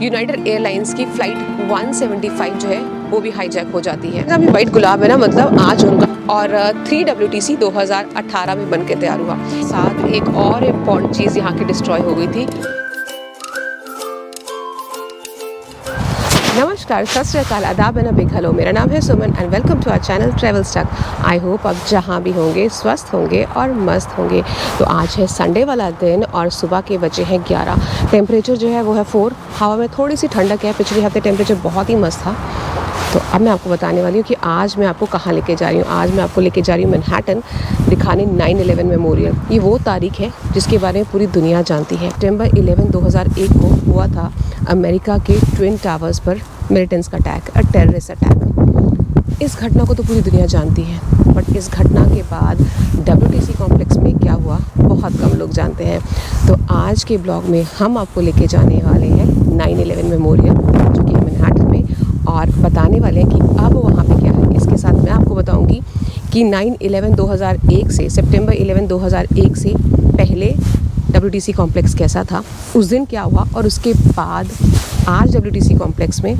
United airlines की flight 175 जो है वो भी हाईजैक हो जाती है। अभी वाइट गुलाब है ना, मतलब आज उनका और 3WTC 2018 में बन के तैयार हुआ। साथ एक और इम्पॉर्टेंट चीज़ यहाँ की डिस्ट्रॉय हो गई थी। नमस्कार, सत श्री अकाल, आदाब एंड बिग हेलो। मेरा नाम है Suman and welcome to our channel travel stuck. I hope आप जहाँ भी होंगे स्वस्थ होंगे और मस्त होंगे। तो आज है संडे वाला दिन और सुबह के बजे हैं 11। टेम्परेचर जो है वो है 4। हवा में थोड़ी सी ठंडक है। पिछले हफ्ते टेम्परेचर बहुत ही मस्त था। तो अब मैं आपको बताने वाली हूँ कि आज मैं आपको कहाँ लेके जा रही हूँ। आज मैं आपको लेके जा रही हूँ मैनहट्टन दिखाने 9/11 मेमोरियल। ये वो तारीख है जिसके बारे में पूरी दुनिया जानती है। सितंबर 11, 2001 को हुआ था अमेरिका के ट्विन टावर्स पर मिलिटेंट्स का अटैक, टेररिस्ट अटैक। इस घटना को तो पूरी दुनिया जानती है, बट इस घटना के बाद WTC कॉम्प्लेक्स में क्या हुआ बहुत कम लोग जानते हैं। तो आज के ब्लॉग में हम आपको लेके जाने वाले हैं 9/11 मेमोरियल जो कि है मैनहट्टन में, और बताने वाले हैं कि अब वहाँ पे क्या है। इसके साथ मैं आपको बताऊंगी कि 9/11 2001 से सितंबर 11 2001 से पहले WTC कॉम्प्लेक्स कैसा था, उस दिन क्या हुआ, और उसके बाद आज WTC कॉम्प्लेक्स में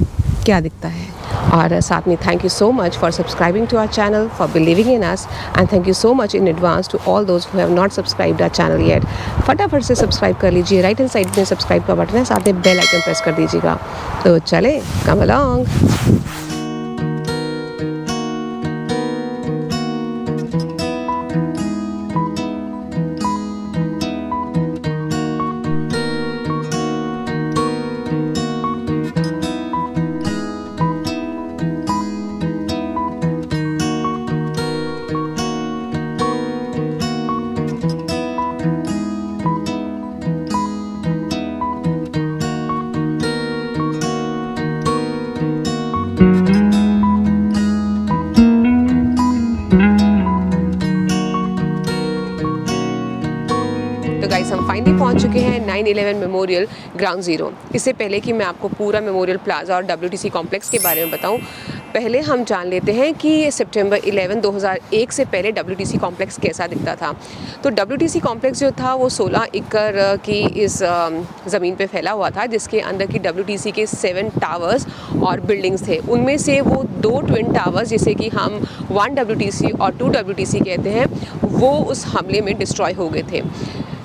क्या दिखता है। और साथ में thank you so much for subscribing to our channel, for believing in us, and thank you so much in advance to all those who have not subscribed our channel yet. फटाफट से subscribe कर लीजिए। Right hand side में subscribe का button है, साथ में bell icon press कर दीजिएगा। तो चले, कम अलोंग। तो गाइस, हम फाइनली पहुंच चुके हैं 9/11 मेमोरियल ग्राउंड ज़ीरो। इससे पहले कि मैं आपको पूरा मेमोरियल प्लाजा और WTC कॉम्प्लेक्स के बारे में बताऊं, पहले हम जान लेते हैं कि सितंबर 11, 2001 से पहले WTC कॉम्प्लेक्स कैसा दिखता था। तो WTC कॉम्प्लेक्स जो था वो 16 एकड़ की इस ज़मीन पे फैला हुआ था, जिसके अंदर की WTC के 7 टावर्स और बिल्डिंग्स थे। उनमें से वो 2 ट्विन टावर्स, जिसे कि हम 1WTC और 2WTC कहते हैं, वो उस हमले में डिस्ट्रॉय हो गए थे।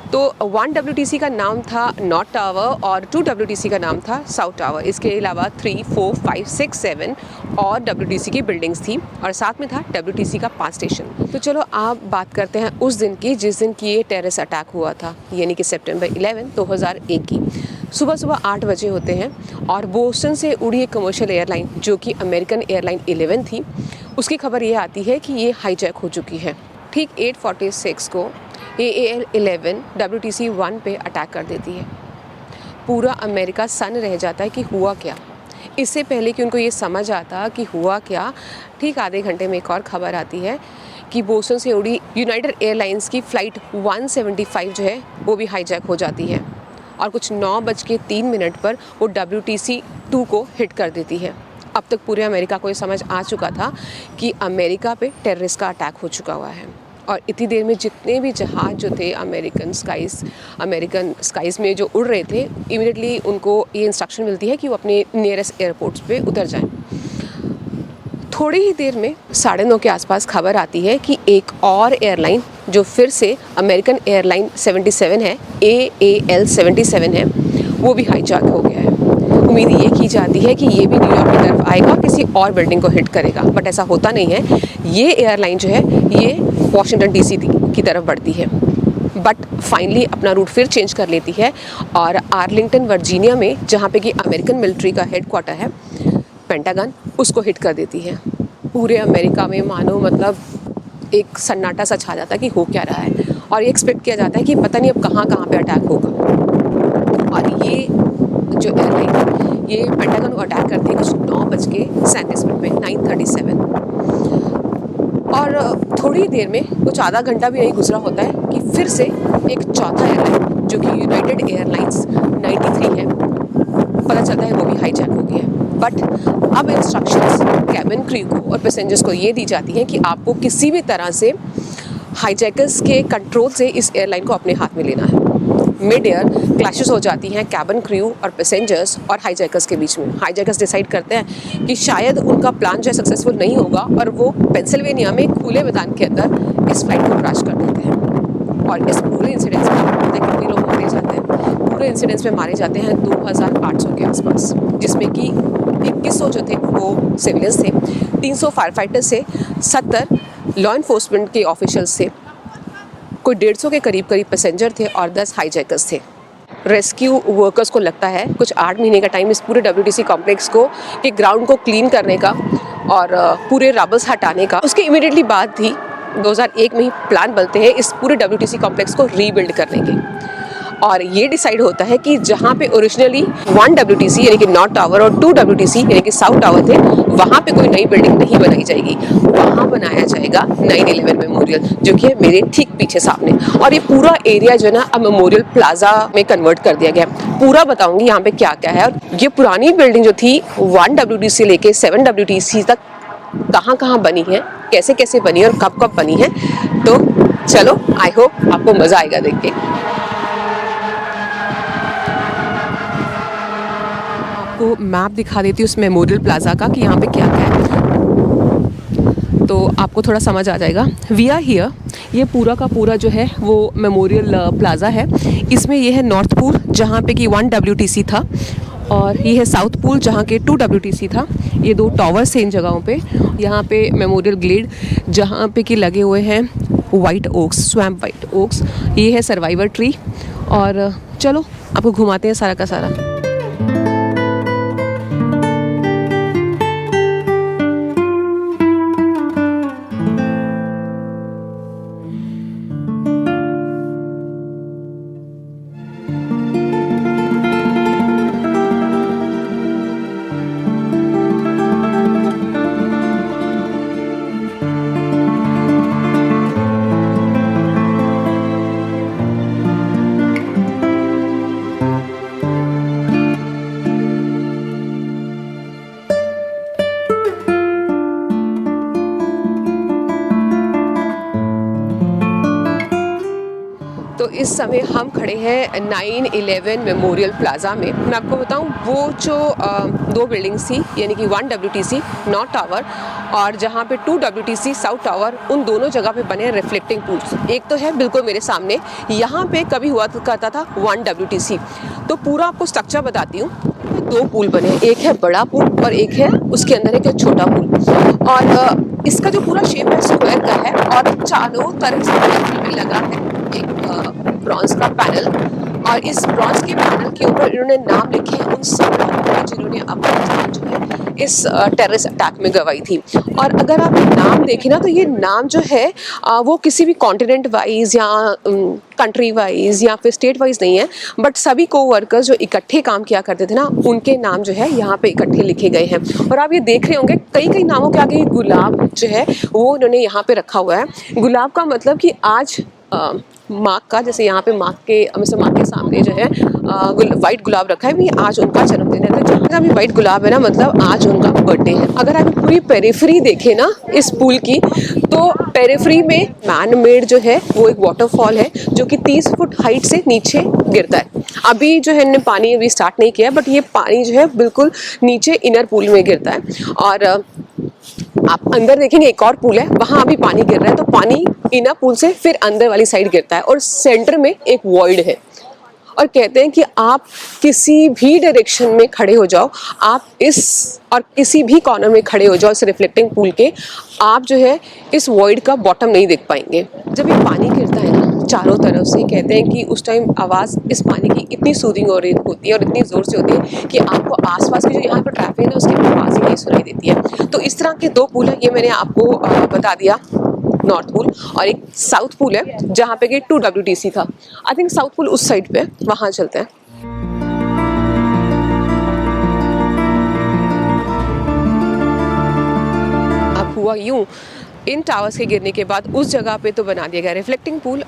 तो 1WTC का नाम था नॉर्थ टावर और 2WTC का नाम था साउथ टावर। इसके अलावा 3, 4, 5, 6, 7 और WTC की बिल्डिंग्स थी, और साथ में था WTC का 5 स्टेशन। तो चलो आप बात करते हैं उस दिन की जिस दिन की ये टेररिस्ट अटैक हुआ था, यानी कि सितंबर 11, 2001 की। सुबह 8 बजे होते हैं और बोस्टन से उड़ी एक कमर्शियल एयरलाइन जो कि अमेरिकन एयरलाइन 11 थी, उसकी खबर ये आती है कि ये हाईजैक हो चुकी है। ठीक 8:46 को AAL-11 WTC 1 पे अटैक कर देती है। पूरा अमेरिका सन रह जाता है कि हुआ क्या। इससे पहले कि उनको ये समझ आता कि हुआ क्या, ठीक आधे घंटे में एक और खबर आती है कि बोस्टन से उड़ी यूनाइटेड एयरलाइंस की फ़्लाइट 175 जो है वो भी हाईजैक हो जाती है, और कुछ 9:03 पर वो WTC 2 को हिट कर देती है। अब तक पूरे अमेरिका को ये समझ आ चुका था कि अमेरिका पे टेररिस्ट का अटैक हो चुका हुआ है, और इतनी देर में जितने भी जहाज़ जो थे अमेरिकन स्काइज़ में जो उड़ रहे थे, इमीडिएटली उनको ये इंस्ट्रक्शन मिलती है कि वो अपने नियरेस्ट एयरपोर्ट्स पे उतर जाएं। थोड़ी ही देर में 9:30 के आसपास खबर आती है कि एक और एयरलाइन जो फिर से अमेरिकन एयरलाइन 77 है, AAL-77 है, वो भी हाईजैक हो गया है। उम्मीद ये की जाती है कि ये भी न्यूयॉर्क की तरफ आएगा, किसी और बिल्डिंग को हिट करेगा, बट ऐसा होता नहीं है। ये एयरलाइन जो है ये वॉशिंगटन DC की तरफ बढ़ती है, बट फाइनली अपना रूट फिर चेंज कर लेती है और आर्लिंगटन वर्जीनिया में, जहाँ पे कि अमेरिकन मिलिट्री का हेडक्वार्टर है, पेंटागन, उसको हिट कर देती है। पूरे अमेरिका में मानो मतलब एक सन्नाटा सा छा जाता है कि हो क्या रहा है, और ये एक्सपेक्ट किया जाता है कि पता नहीं अब कहाँ पे अटैक होगा। और ये जो एयरलाइन ये पेंटागन को अटैक करती है कुछ 9:37 पे, 9:37। और थोड़ी देर में, कुछ आधा घंटा भी नहीं गुजरा होता है कि फिर से एक चौथा एयरलाइन जो कि यूनाइटेड एयरलाइंस 93 है, पता चलता है वो भी हाईजैक हो गया है। बट अब इंस्ट्रक्शंस कैबिन क्रू को और पैसेंजर्स को ये दी जाती हैं कि आपको किसी भी तरह से हाईजैकर्स के कंट्रोल से इस एयरलाइन को अपने हाथ में लेना है। मिड एयर क्लैशेस हो जाती हैं कैबिन क्रू और पैसेंजर्स और हाईजैकर्स के बीच में। हाईजैकर्स डिसाइड करते हैं कि शायद उनका प्लान जो है सक्सेसफुल नहीं होगा और वो पेंसिल्वेनिया में खुले मैदान के अंदर इस फ्लाइट को क्रैश कर देते हैं। और इस पूरे इंसिडेंस में आपको पता है कितने लोग मारे जाते हैं। पूरे इंसिडेंस में मारे जाते हैं 2800 के आसपास, जिसमें कि 2100 जो थे वो सिविलियंस थे, 300 फायर फाइटर्स थे, 70 लॉ इन्फोर्समेंट के ऑफिशियल्स थे, कोई 150 के करीब पैसेंजर थे और 10 हाईजैकर्स थे। रेस्क्यू वर्कर्स को लगता है कुछ 8 महीने का टाइम इस पूरे WTC कॉम्प्लेक्स को के ग्राउंड को क्लीन करने का और पूरे रबल्स हटाने का। उसके इमीडिएटली बाद थी 2001 में ही प्लान बनते हैं इस पूरे WTC कॉम्प्लेक्स को रीबिल्ड करने के। और ये डिसाइड होता है कि जहाँ पे ओरिजिनली 1 WTC यानी कि नॉर्थ टावर और 2 WTC यानी कि साउथ टावर थे, वहाँ पे कोई नई बिल्डिंग नहीं बनाई जाएगी, वहाँ बनाया जाएगा 9/11 मेमोरियल, जो कि है मेरे ठीक पीछे सामने। और ये पूरा एरिया जो है ना अब मेमोरियल प्लाजा में कन्वर्ट कर दिया गया। पूरा बताऊंगी यहाँ पे क्या क्या है। और ये पुरानी बिल्डिंग जो थी 1 WTC लेके 7 WTC तक कहाँ कहाँ बनी है, कैसे कैसे बनी है और कब कब बनी है, तो चलो आई होप आपको मज़ा आएगा देख के। आपको मैप दिखा देती हूँ उस मेमोरियल प्लाजा का कि यहाँ पे क्या क्या है, तो आपको थोड़ा समझ आ जाएगा। वी आर हियर, ये पूरा का पूरा जो है वो मेमोरियल प्लाजा है। इसमें ये है नॉर्थ पूल जहाँ पे कि 1 WTC था, और ये है साउथ पूल जहाँ के 2 WTC था। ये 2 टावर्स हैं इन जगहों पे। यहाँ पे मेमोरियल ग्लेड जहाँ पे कि लगे हुए हैं white oaks, swamp white oaks. ये है सर्वाइवर ट्री। और चलो आपको घुमाते हैं सारा का सारा। तो इस समय हम खड़े हैं 9/11 मेमोरियल प्लाजा में। मैं आपको बताऊं वो जो 2 बिल्डिंग्स थी यानी कि 1 WTC नॉर्थ टावर और जहां पे 2 WTC साउथ टावर, उन दोनों जगह पे बने रिफ्लेक्टिंग पूल्स। एक तो है बिल्कुल मेरे सामने, यहाँ पे कभी हुआ करता था 1 WTC। तो पूरा आपको स्ट्रक्चर बताती हूँ। 2 पूल बने, एक है बड़ा पूल और एक है उसके अंदर एक छोटा पूल। और इसका जो पूरा शेप है स्क्वायर का है और चारों तरफ से लगा है एक ब्रॉन्ज का पैनल। और इस ब्रॉन्ज के पैनल के ऊपर इन्होंने नाम लिखे हैं उन सब लोगों के जिन्होंने अपनी जान जो है इस टेररिस्ट अटैक में गंवाई थी। और अगर आप नाम देखें ना, तो ये नाम जो है वो किसी भी कॉन्टिनेंट वाइज या कंट्री वाइज या फिर स्टेट वाइज नहीं है, बट सभी को वर्कर्स जो इकट्ठे काम किया करते थे ना, उनके नाम जो है यहाँ पे इकट्ठे लिखे गए हैं। और आप ये देख रहे होंगे कई कई नामों के आगे गुलाब जो है वो उन्होंने यहाँ पे रखा हुआ है। गुलाब का मतलब कि आज माँ का, जैसे यहाँ पे माँ के सामने जो है वाइट गुलाब रखा है, भी आज उनका जन्मदिन है। तो जहाँ भी वाइट गुलाब है ना, मतलब आज उनका बर्थडे है। अगर आप पूरी पेरिफेरी देखें ना इस पुल की, तो पेरिफेरी में मैन मेड जो है वो एक वाटरफॉल है जो कि 30 फुट हाइट से नीचे गिरता है। अभी जो है इन्होंने पानी अभी स्टार्ट नहीं किया, बट ये पानी जो है बिल्कुल नीचे इनर पूल में गिरता है। और आप अंदर देखेंगे एक और पूल है, वहाँ अभी पानी गिर रहा है, तो पानी इनर पूल से फिर अंदर वाली साइड गिरता है और सेंटर में एक वॉइड है। और कहते हैं कि आप किसी भी डायरेक्शन में खड़े हो जाओ, आप इस और किसी भी कॉर्नर में खड़े हो जाओ इस रिफ्लेक्टिंग पूल के, आप जो है इस वॉइड का बॉटम नहीं देख पाएंगे। जब ये पानी गिरता है ना चारों तरफ से, कहते हैं कि उस टाइम आवाज़ इस पानी की इतनी सूदिंग हो रही होती है और इतनी ज़ोर से होती है कि आपको आसपास की जो यहाँ पर ट्रैफिक है ना उसकी आवाज़ ही नहीं सुनाई देती है। तो इस तरह के 2 पूल हैं, ये मैंने आपको बता दिया, नॉर्थ पूल और एक साउथ पूल है जहाँ पे कि 2 WTC था। आई थिंक साउथ पूल उस साइड पे, वहाँ चलते हैं। अब हुआ यूं, इन टावर्स के गिरने के बाद उस जगह पे तो बना दिया गया रिफ्लेक्टिंग पूल।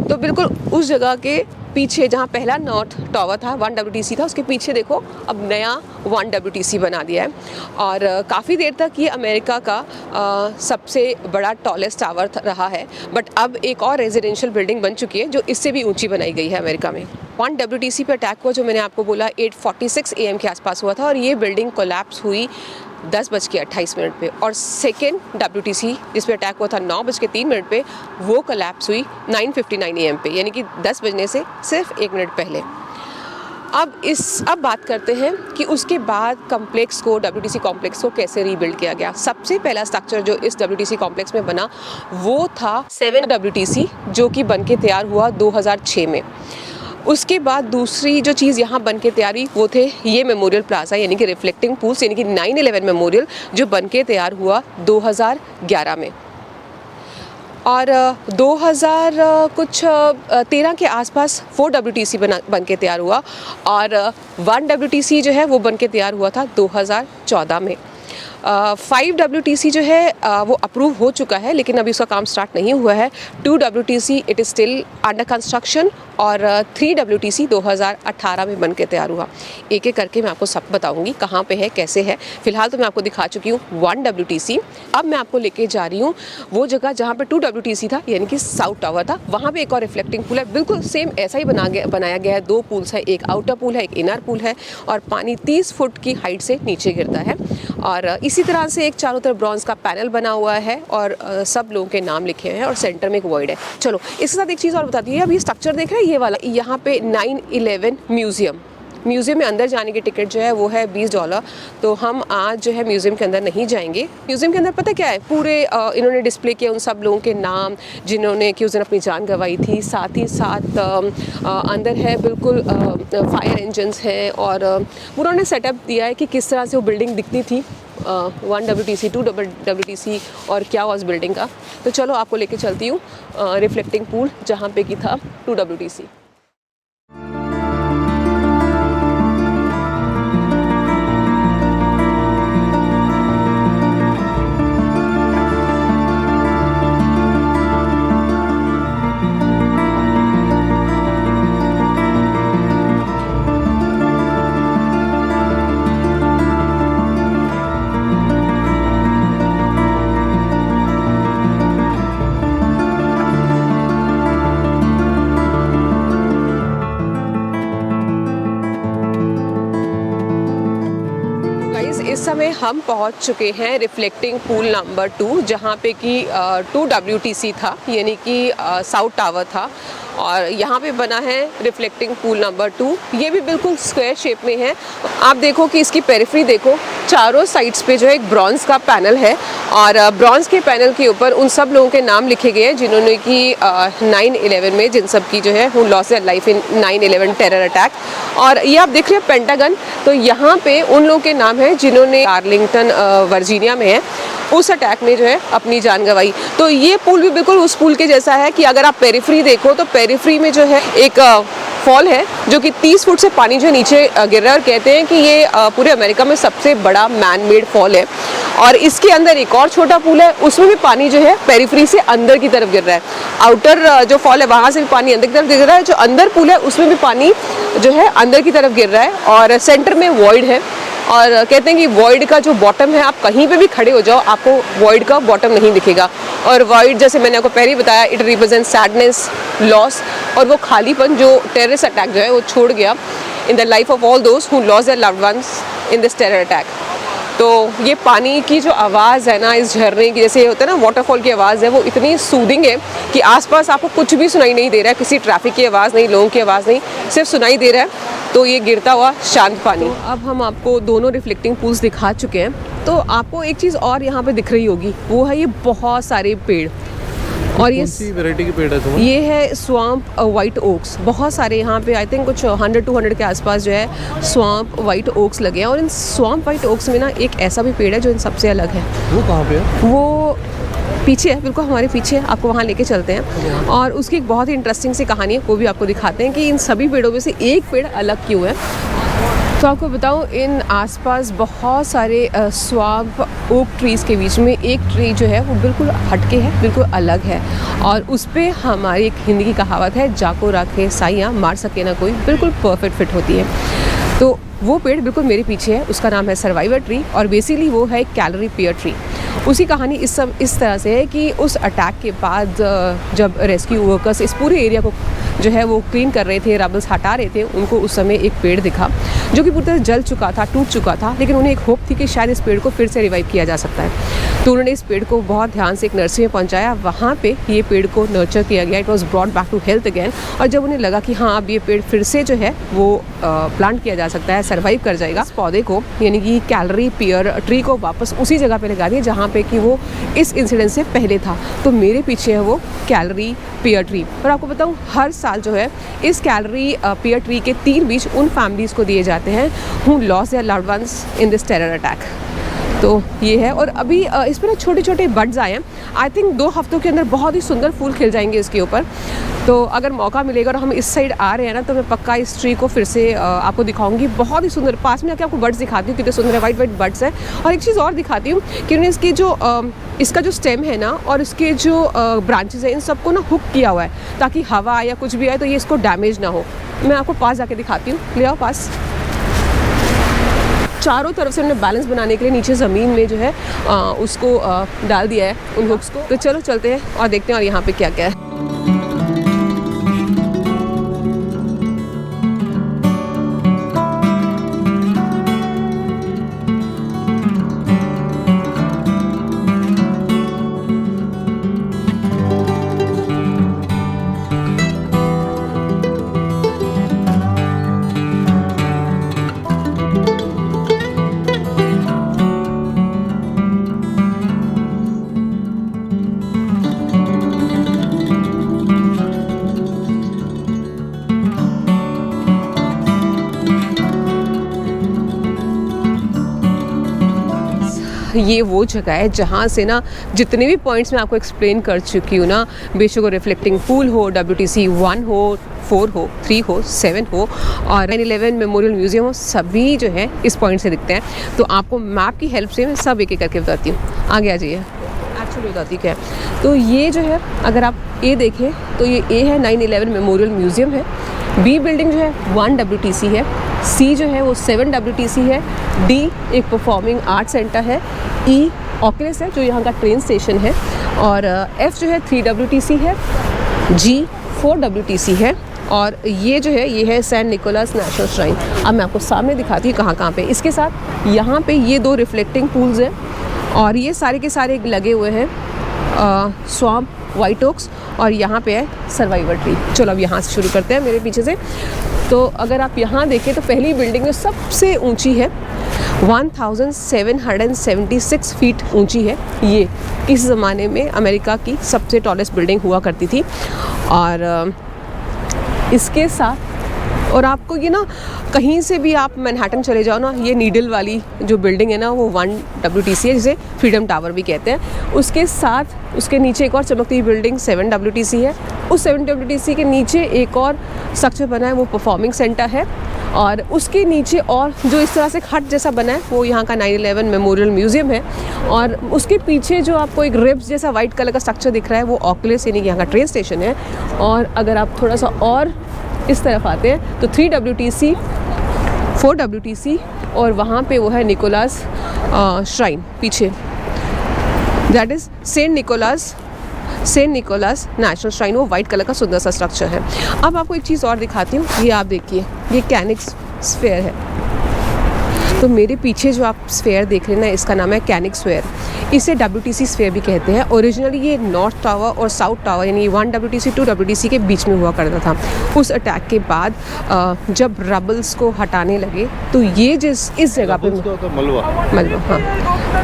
तो बिल्कुल उस जगह के पीछे जहाँ पहला नॉर्थ टावर था 1 WTC था, उसके पीछे देखो अब नया 1 WTC बना दिया है। और काफ़ी देर तक ये अमेरिका का सबसे बड़ा टॉलेस्ट टावर रहा है, बट अब एक और रेजिडेंशियल बिल्डिंग बन चुकी है जो इससे भी ऊंची बनाई गई है अमेरिका में। 1 WTC पे अटैक हुआ जो मैंने आपको बोला 8:46 AM के आसपास हुआ था, और ये बिल्डिंग कोलैप्स हुई 10:28 पे। और सेकेंड WTC जिस पे अटैक हुआ था 9:03 पे, वो कोलैप्स हुई 9:59 AM पे, यानी कि 10 बजने से सिर्फ 1 मिनट पहले। अब बात करते हैं कि उसके बाद कॉम्प्लेक्स को, WTC कॉम्प्लेक्स को कैसे रीबिल्ड किया गया। सबसे पहला स्ट्रक्चर जो इस WTC कॉम्प्लेक्स में बना वो था 7 WTC, जो कि बन के तैयार हुआ 2006 में। उसके बाद दूसरी जो चीज़ यहाँ बन के तैयार हुई वो थे ये मेमोरियल प्लाजा, यानी कि रिफ्लेक्टिंग पूल्स, यानी कि 9/11 मेमोरियल, जो बन के तैयार हुआ 2011 में। और 2013 के आसपास 4 WTC बन के तैयार हुआ, और 1 WTC जो है वो बन के तैयार हुआ था 2014 में। 5 WTC जो है वो अप्रूव हो चुका है, लेकिन अभी उसका काम स्टार्ट नहीं हुआ है। 2 WTC it is still under construction, और 3 WTC 2018 में बन के तैयार हुआ। एक एक करके मैं आपको सब बताऊंगी कहाँ पे है, कैसे है। फिलहाल तो मैं आपको दिखा चुकी हूँ 1 WTC। अब मैं आपको लेके जा रही हूँ वो जगह जहाँ पे 2 WTC था, यानी कि साउथ टावर था। वहाँ पे एक और रिफ्लेक्टिंग पूल है, बिल्कुल सेम ऐसा ही बनाया गया है। 2 पूल्स है, एक आउटर पूल है, एक इनर पूल है, और पानी 30 फुट की हाइट से नीचे गिरता है। और इसी तरह से एक चारों तरफ ब्रॉन्ज का पैनल बना हुआ है, और सब लोगों के नाम लिखे हुए हैं, और सेंटर में एक वॉइड है। चलो इसके साथ एक चीज़ और बताती है। अब ये स्ट्रक्चर देख रहे हैं, ये वाला, यहाँ पे 9/11 म्यूज़ियम में अंदर जाने की टिकट जो है वो है $20। तो हम आज जो है म्यूज़ियम के अंदर नहीं जाएंगे। म्यूज़ियम के अंदर पता क्या है, पूरे इन्होंने डिस्प्ले किया उन सब लोगों के नाम जिन्होंने कि उस दिन अपनी जान गंवाई थी। साथ ही साथ अंदर है बिल्कुल फायर इंजन्स हैं, और पूरा उन्होंने सेटअप दिया है कि किस तरह से वो बिल्डिंग दिखती थी। 1 WTC 2 WTC और क्या हुआ उस बिल्डिंग का। तो चलो आपको लेके चलती हूँ रिफ्लेक्टिंग पूल जहाँ पे की था 2 WTC। इस समय हम पहुंच चुके हैं रिफ्लेक्टिंग पूल नंबर 2, जहां पे कि 2 WTC था, यानी कि साउथ टावर था, और यहाँ पे बना है रिफ्लेक्टिंग पूल नंबर 2। ये भी बिल्कुल स्क्वायर शेप में है। आप देखो कि इसकी पेरिफेरी देखो, चारों साइड्स पे जो है एक ब्रॉन्ज का पैनल है, और ब्रॉन्ज के पैनल के ऊपर उन सब लोगों के नाम लिखे गए हैं जिन्होंने कि 9/11 में, जिन सब की जो है who lost their life in 9/11 terror attack. और ये आप देख रहे हैं पेंटागन, तो यहाँ पे उन लोगों के नाम हैं जिन्होंने आर्लिंगटन वर्जीनिया में है उस अटैक में जो है अपनी जान गंवाई। तो ये पुल भी बिल्कुल उस पुल के जैसा है कि अगर आप पेरिफेरी देखो तो पेरिफेरी में जो है एक फॉल है जो कि 30 फुट से पानी जो है नीचे गिर रहा है, और कहते हैं कि ये पूरे अमेरिका में सबसे बड़ा मैन मेड फॉल है। और इसके अंदर एक और छोटा पुल है, उसमें भी पानी जो है पेरिफेरी से अंदर की तरफ गिर रहा है। आउटर जो फॉल है वहाँ से भी पानी अंदर की तरफ गिर रहा है, जो अंदर पुल है उसमें भी पानी जो है अंदर की तरफ गिर रहा है, और सेंटर में वॉइड है। और कहते हैं कि वॉइड का जो बॉटम है, आप कहीं पे भी खड़े हो जाओ आपको वॉइड का बॉटम नहीं दिखेगा। और वॉइड, जैसे मैंने आपको पहले ही बताया, इट रिप्रेजेंट सैडनेस, लॉस, और वो खालीपन जो टेररिस्ट अटैक जो है वो छोड़ गया in the life of all those who lost their loved ones in this terror attack. तो ये पानी की जो आवाज़ है ना, इस झरने की, जैसे होता है ना वाटरफॉल की आवाज़ है, वो इतनी सूदिंग है कि आसपास आपको कुछ भी सुनाई नहीं दे रहा है, किसी ट्रैफिक की आवाज़ नहीं, लोगों की आवाज़ नहीं, सिर्फ सुनाई दे रहा है तो ये गिरता हुआ शांत पानी। तो अब हम आपको दोनों रिफ्लेक्टिंग पूल्स दिखा चुके हैं, तो आपको एक चीज़ और यहाँ पे दिख रही होगी, वो है ये बहुत सारे पेड़। और ये वैरायटी के पेड़ है, ये है स्वाम्प वाइट ओक्स। बहुत सारे यहाँ पे आई थिंक कुछ 100-200 के आसपास जो है स्वाम्प वाइट ओक्स लगे हैं। और इन स्वाम्प वाइट ओक्स में ना एक ऐसा भी पेड़ है जो इन सबसे अलग है। वो कहाँ पे है? वो पीछे है, बिल्कुल हमारे पीछे है, आपको वहाँ लेके चलते हैं। और उसकी एक बहुत ही इंटरेस्टिंग सी कहानी है, वो भी आपको दिखाते हैं कि इन सभी पेड़ों में से एक पेड़ अलग क्यों है। तो आपको बताऊं, इन आसपास बहुत सारे स्वाम्प ओक ट्रीज़ के बीच में एक ट्री जो है वो बिल्कुल हटके है, बिल्कुल अलग है। और उस पर हमारी एक हिंदी की कहावत है, जाको राखे साइयाँ मार सके ना कोई, बिल्कुल परफेक्ट फिट होती है। तो वो पेड़ बिल्कुल मेरे पीछे है, उसका नाम है सर्वाइवर ट्री और बेसिकली वो है कैलरी पियर ट्री। उसी कहानी इस तरह से है कि उस अटैक के बाद जब रेस्क्यू वर्कर्स इस पूरे एरिया को जो है वो क्लीन कर रहे थे, रबल्स हटा रहे थे, उनको उस समय एक पेड़ दिखा जो कि पूरी तरह जल चुका था, टूट चुका था, लेकिन उन्हें एक होप थी कि शायद इस पेड़ को फिर से रिवाइव किया जा सकता है। तो उन्होंने इस पेड़ को बहुत ध्यान से एक नर्सरी में पहुंचाया, वहाँ पे ये पेड़ को नर्चर किया गया, it was brought back to health again. और जब उन्हें लगा कि हाँ अब ये पेड़ फिर से जो है वो प्लांट किया जा सकता है, सर्वाइव कर जाएगा, इस पौधे को यानी कि कैलरी पियर ट्री को वापस उसी जगह पे लगा दिया जहाँ पे कि वो इस इंसिडेंट से पहले था। तो मेरे पीछे है वो कैलरी पियर ट्री। और आपको बताऊँ हर साल जो है इस कैलरी पियर ट्री के 3 बीज उन फैमिलीज़ को दिए जाते हैं who loss their loved ones in this terror attack. तो ये है। और अभी इस पर ना छोटे छोटे बड्स आए हैं, आई थिंक 2 हफ्तों के अंदर बहुत ही सुंदर फूल खिल जाएंगे इसके ऊपर। तो अगर मौका मिलेगा और हम इस साइड आ रहे हैं ना तो मैं पक्का इस ट्री को फिर से आपको दिखाऊंगी। बहुत ही सुंदर, पास में आके आपको बड्स दिखाती हूँ कितने सुंदर है, वाइट वाइट बड्स है। और एक चीज़ और दिखाती हूँ कि उन्हें इसके जो इसका जो स्टेम है ना और इसके जो ब्रांचेस हैं इन सबको ना हुक किया हुआ है ताकि हवा या कुछ भी आए तो ये इसको डैमेज ना हो। मैं आपको पास जाके दिखाती हूँ, ले आओ पास। चारों तरफ से हमने बैलेंस बनाने के लिए नीचे ज़मीन में जो है उसको डाल दिया है उन हुक्स को। तो चलो चलते हैं और देखते हैं और यहाँ पे क्या क्या है। ये वो जगह है जहाँ से ना जितने भी पॉइंट्स मैं आपको एक्सप्लेन कर चुकी हूँ ना, बेशक वो रिफ्लेक्टिंग पूल हो, WTC 1 हो, 4 हो, 3 हो, 7 हो और 9/11 मेमोरियल म्यूजियम हो, सभी जो है इस पॉइंट से दिखते हैं। तो आपको मैप की हेल्प से मैं सब एक एक करके बताती हूँ। आगे आ जाइए, एक्चुअली बताती क्या है। तो ये जो है अगर आप ए देखें तो ये ए है 9/11 मेमोरियल म्यूजियम है, बी बिल्डिंग जो है 1 WTC है, सी जो है वो 7 WTC है, डी एक परफॉर्मिंग आर्ट सेंटर है, ई ऑक्यूलस है जो यहाँ का ट्रेन स्टेशन है और एफ जो है 3 WTC है, जी 4 WTC है और ये जो है ये है सेंट निकोलस नेशनल श्राइन। अब मैं आपको सामने दिखाती हूँ कहाँ कहाँ पे। इसके साथ यहाँ पे ये 2 रिफ्लेक्टिंग पूल्स हैं और ये सारे के सारे लगे हुए हैं स्वाम्प वाइट ओक्स और यहाँ पे है सर्वाइवर ट्री। चलो अब यहाँ से शुरू करते हैं मेरे पीछे से। तो अगर आप यहाँ देखें तो पहली बिल्डिंग जो सबसे ऊंची है 1776 फीट ऊंची है। ये इस ज़माने में अमेरिका की सबसे टॉलेस्ट बिल्डिंग हुआ करती थी और इसके साथ और आपको ये ना कहीं से भी आप मैनहट्टन चले जाओ ना, ये नीडल वाली जो बिल्डिंग है ना वो 1 WTC है जिसे फ्रीडम टावर भी कहते हैं। उसके साथ उसके नीचे एक और चमकती हुई बिल्डिंग 7 WTC है। उस 7 WTC के नीचे एक और स्ट्रक्चर बना है वो परफॉर्मिंग सेंटर है और उसके नीचे और जो इस तरह से हट जैसा बना है वो यहाँ का 9/11 मेमोरियल म्यूजियम है और उसके पीछे जो आपको एक रिब्स जैसा वाइट कलर का स्ट्रक्चर दिख रहा है वो ऑक्यूलस यानी कि यहाँ का ट्रेन स्टेशन है। और अगर आप थोड़ा सा और इस तरफ आते हैं तो 3 WTC 4 WTC और वहाँ पे वो है निकोलस श्राइन पीछे, that is Saint Nicholas national shrine. वो वाइट कलर का सुंदर सा स्ट्रक्चर है। अब आपको एक चीज़ और दिखाती हूँ, ये आप देखिए ये कैनिक्स स्फेयर है। तो मेरे पीछे जो आप स्फेयर देख रहे हैं ना इसका नाम है कैनिक स्फेयर, इसे WTC स्फेयर भी कहते हैं। ओरिजिनली ये नॉर्थ टावर और साउथ टावर यानी 1 WTC 2 WTC के बीच में हुआ करता था। उस अटैक के बाद जब रबल्स को हटाने लगे तो ये इस जगह पे मलबा हाँ,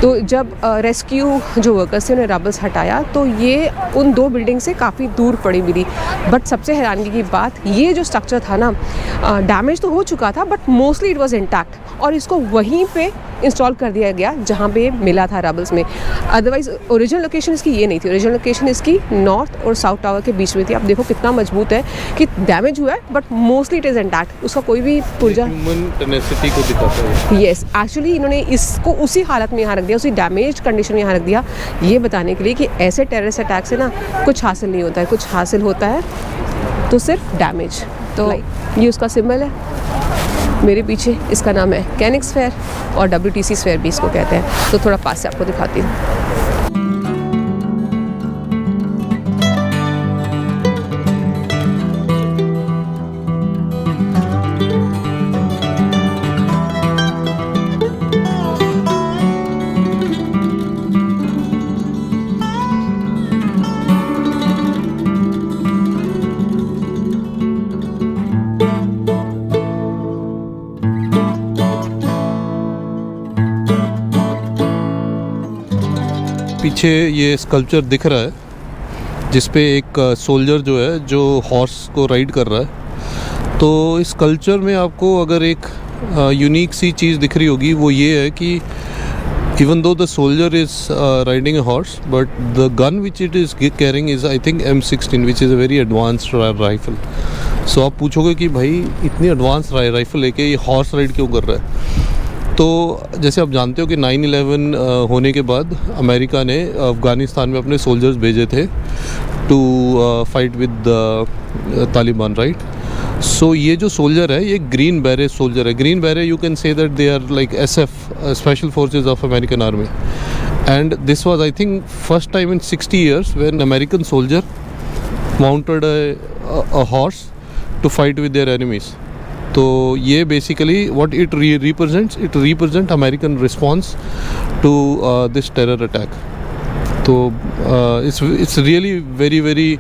तो जब रेस्क्यू जो वर्कर्स थे उन्हें रबल्स हटाया तो ये उन 2 बिल्डिंग से काफ़ी दूर पड़ी मिली। बट सबसे हैरानगी की बात ये जो स्ट्रक्चर था ना डैमेज तो हो चुका था but mostly it was intact और इसको वहीं पे इंस्टॉल कर दिया गया जहाँ पे मिला था रबल्स में। अदरवाइज ओरिजिनल लोकेशन इसकी ये नहीं थी, ओरिजिनल लोकेशन इसकी नॉर्थ और साउथ टावर के बीच में थी। आप देखो कितना मजबूत है कि डैमेज हुआ है but mostly it is intact, उसका कोई भी पुर्जा ह्यूमन टेनेसिटी को दिखाता है। यस, एक्चुअली इन्होंने इसको उसी हालत में यहाँ रख दिया, उसी डैमेज कंडीशन में यहाँ रख दिया ये बताने के लिए कि ऐसे टेररिस्ट अटैक से ना कुछ हासिल नहीं होता है, कुछ हासिल होता है तो सिर्फ डैमेज। तो ये उसका सिंबल है मेरे पीछे इसका नाम है कैनिक स्फेयर और WTC स्फेयर भी इसको कहते हैं। तो थोड़ा पास से आपको दिखाती हूँ। पीछे ये स्कल्पचर दिख रहा है जिसपे एक सोल्जर जो है जो हॉर्स को राइड कर रहा है। तो इस स्कल्पचर में आपको अगर एक यूनिक सी चीज़ दिख रही होगी वो ये है कि even though the soldier is riding a horse, but the gun which it is carrying is I think M16, which is a very advanced rifle. So आप पूछोगे कि भाई इतनी एडवांस राइफल लेके ये हॉर्स राइड क्यों कर रहा है। तो जैसे आप जानते हो कि 9/11 होने के बाद अमेरिका ने अफ़गानिस्तान में अपने सोल्जर्स भेजे थे to fight with Taliban, right. So ये जो सोल्जर है ये ग्रीन बैरेट सोल्जर है। Green beret you can say that they are like SF, special forces of American army, and this was I think first time in 60 years when American soldier mounted a horse to fight with their enemies. तो ये basically what it represent American response to this terror attack. तो it's really very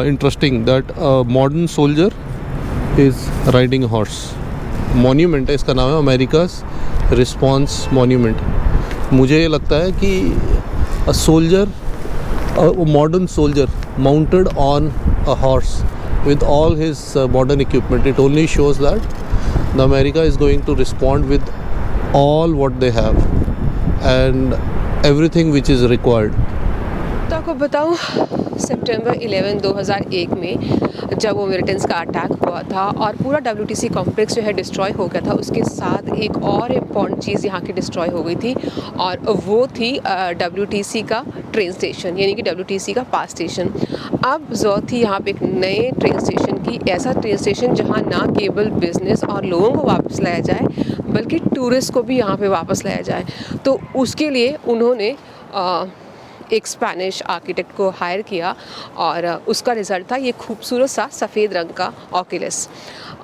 interesting that a modern soldier is riding a horse. Monument है, इसका नाम है अमेरिका's response monument. मुझे ये लगता है कि a soldier, a modern soldier mounted on a horse with all his modern equipment, it only shows that the America is going to respond with all what they have and everything which is required. तो आपको बताऊँ सितंबर 11, 2001 में जब वो militants का attack हुआ था और पूरा WTC कॉम्प्लेक्स जो है डिस्ट्रॉय हो गया था, उसके साथ एक और इम्पॉर्टेंट चीज़ यहाँ की डिस्ट्रॉय हो गई थी और वो थी WTC का ट्रेन स्टेशन, यानी कि WTC का पास स्टेशन। अब ज़रूरत थी यहाँ पे एक नए ट्रेन स्टेशन की, ऐसा ट्रेन स्टेशन जहाँ ना केवल बिज़नेस और लोगों को वापस लाया जाए बल्कि टूरिस्ट को भी यहाँ पे वापस लाया जाए। तो उसके लिए उन्होंने एक स्पेनिश आर्किटेक्ट को हायर किया और उसका रिज़ल्ट था ये खूबसूरत सा सफ़ेद रंग का ऑक्यूलस।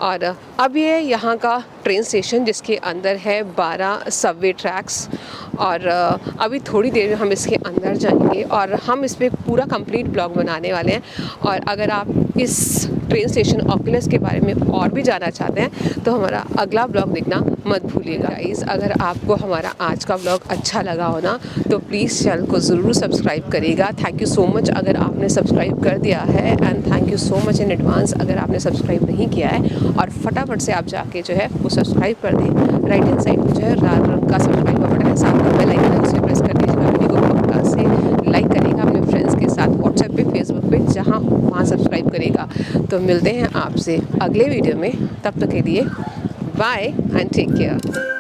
और अब ये यहाँ का ट्रेन स्टेशन जिसके अंदर है 12 सबवे ट्रैक्स और अभी थोड़ी देर में हम इसके अंदर जाएंगे और हम इस पर पूरा कंप्लीट ब्लॉग बनाने वाले हैं। और अगर आप इस ट्रेन स्टेशन ऑक्यूलस के बारे में और भी जानना चाहते हैं तो हमारा अगला ब्लॉग देखना मत भूलिएगा। गाइस, अगर आपको हमारा आज का ब्लॉग अच्छा लगा हो ना तो प्लीज़ चैनल को ज़रूर सब्सक्राइब करिएगा। थैंक यू सो मच अगर आपने सब्सक्राइब कर दिया है, and thank you so much in advance अगर आपने सब्सक्राइब नहीं किया है। और फटाफट से आप जाके जो है वो सब्सक्राइब कर दें। राइट हैंड साइड में जो है लाल रंग का सब्सक्राइब का बटन है, साथ में बेल आइकन है, उसे प्रेस कर दीजिएगा। वीडियो को पक्का से लाइक करेगा अपने फ्रेंड्स के साथ, व्हाट्सएप पे, फेसबुक पे, जहाँ वहाँ सब्सक्राइब करेगा। तो मिलते हैं आपसे अगले वीडियो में, तब तक के लिए बाय एंड टेक केयर।